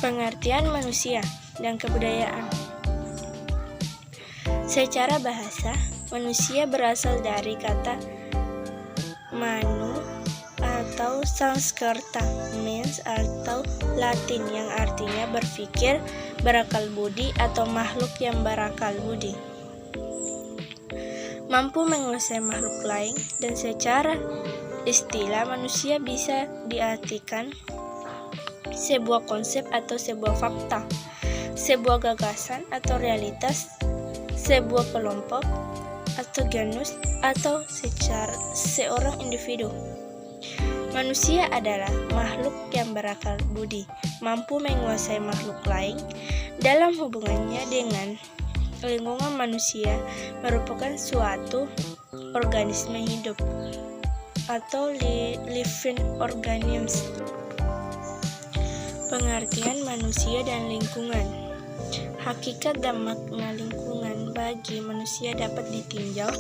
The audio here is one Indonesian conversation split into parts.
Pengertian manusia dan kebudayaan. Secara bahasa, manusia berasal dari kata manu atau Sanskerta means atau Latin yang artinya berpikir, berakal budi atau makhluk yang berakal budi. Mampu menguasai makhluk lain, dan secara istilah manusia bisa diartikan sebuah konsep atau sebuah fakta, sebuah gagasan atau realitas, sebuah kelompok atau genus, atau seorang individu. Manusia adalah makhluk yang berakal budi, mampu menguasai makhluk lain dalam hubungannya dengan lingkungan. Manusia merupakan suatu organisme hidup atau living organism. Pengertian manusia dan lingkungan. Hakikat dan makna lingkungan bagi manusia dapat ditinjau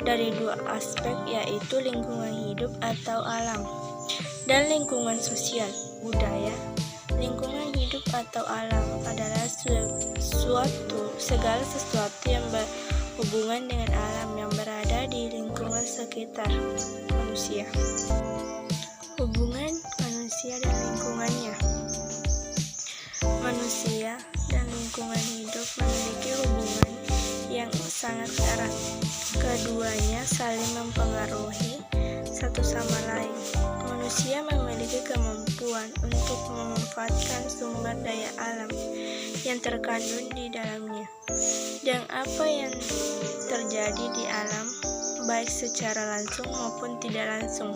dari dua aspek, yaitu lingkungan hidup atau alam dan lingkungan sosial budaya. Lingkungan hidup atau alam adalah segala sesuatu yang berhubungan dengan alam yang berada di lingkungan sekitar manusia. Hubungan manusia dan lingkungannya. Manusia dan lingkungan hidup memiliki hubungan yang sangat erat. Keduanya saling mempengaruhi satu sama lain. Manusia memiliki kemampuan untuk memanfaatkan sumber daya alam yang terkandung di dalamnya, dan apa yang terjadi di alam, baik secara langsung maupun tidak langsung,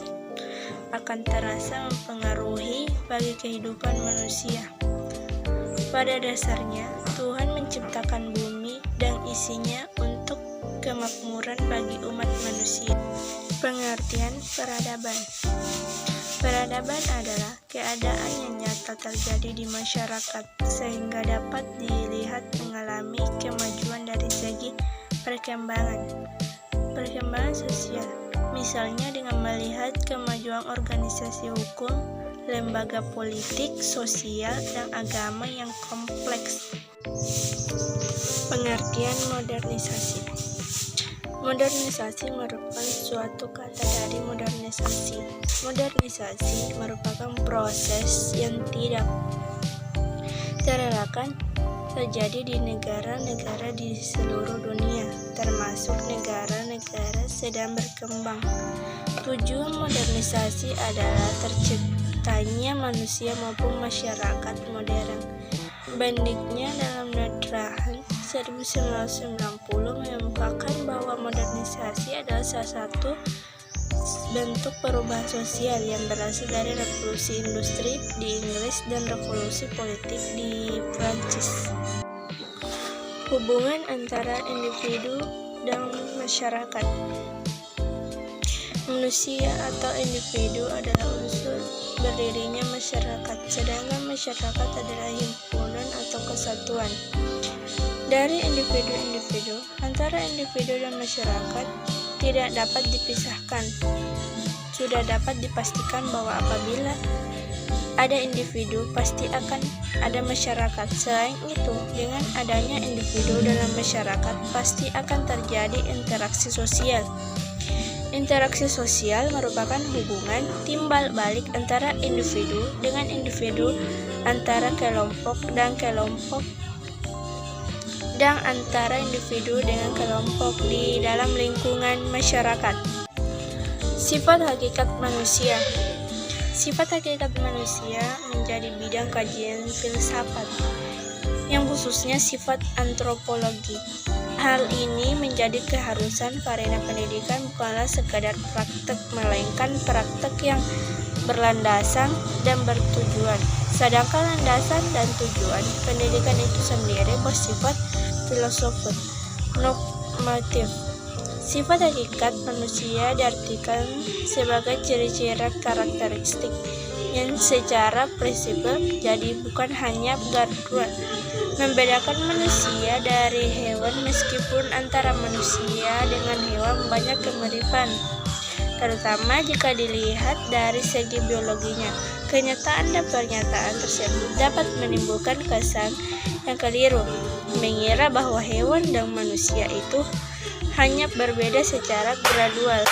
akan terasa mempengaruhi bagi kehidupan manusia. Pada dasarnya, Tuhan menciptakan bumi dan isinya untuk kemakmuran bagi umat manusia. Pengertian peradaban. Peradaban adalah keadaan yang nyata terjadi di masyarakat sehingga dapat dilihat mengalami kemajuan dari segi perkembangan sosial. Misalnya dengan melihat kemajuan organisasi hukum, lembaga politik, sosial, dan agama yang kompleks. Pengertian modernisasi. Modernisasi merupakan suatu kata dari modernisasi. Modernisasi merupakan proses yang tidak terelakkan terjadi di negara-negara di seluruh dunia, termasuk negara-negara sedang berkembang. Tujuan modernisasi adalah terciptanya manusia maupun masyarakat modern. Bandingnya dalam Nadrahan 1990 mengemukakan bahwa modernisasi adalah salah satu bentuk perubahan sosial yang berasal dari revolusi industri di Inggris dan revolusi politik di Prancis. Hubungan antara individu dan masyarakat. Manusia atau individu adalah unsur berdirinya masyarakat, sedangkan masyarakat adalah himpunan atau kesatuan dari individu-individu. Antara individu dan masyarakat tidak dapat dipisahkan. Sudah dapat dipastikan bahwa apabila ada individu, pasti akan ada masyarakat. Selain itu, dengan adanya individu dalam masyarakat, pasti akan terjadi interaksi sosial. Interaksi sosial merupakan hubungan timbal balik antara individu dengan individu, antara kelompok dan kelompok, dan antara individu dengan kelompok di dalam lingkungan masyarakat. Sifat hakikat manusia. Sifat hakikat manusia menjadi bidang kajian filsafat, yang khususnya sifat antropologi. Hal ini menjadi keharusan karena pendidikan bukanlah sekadar praktek, melainkan praktek yang berlandasan dan bertujuan. Sedangkan landasan dan tujuan pendidikan itu sendiri bersifat filosofis, normatif. Sifat hakikat manusia diartikan sebagai ciri-ciri karakteristik yang secara prinsipil jadi bukan hanya garda membedakan manusia dari hewan, meskipun antara manusia dengan hewan banyak kemiripan. terutama jika dilihat dari segi biologinya. Kenyataan dan pernyataan tersebut dapat menimbulkan kesan yang keliru, mengira bahwa hewan dan manusia itu hanya berbeda secara gradual.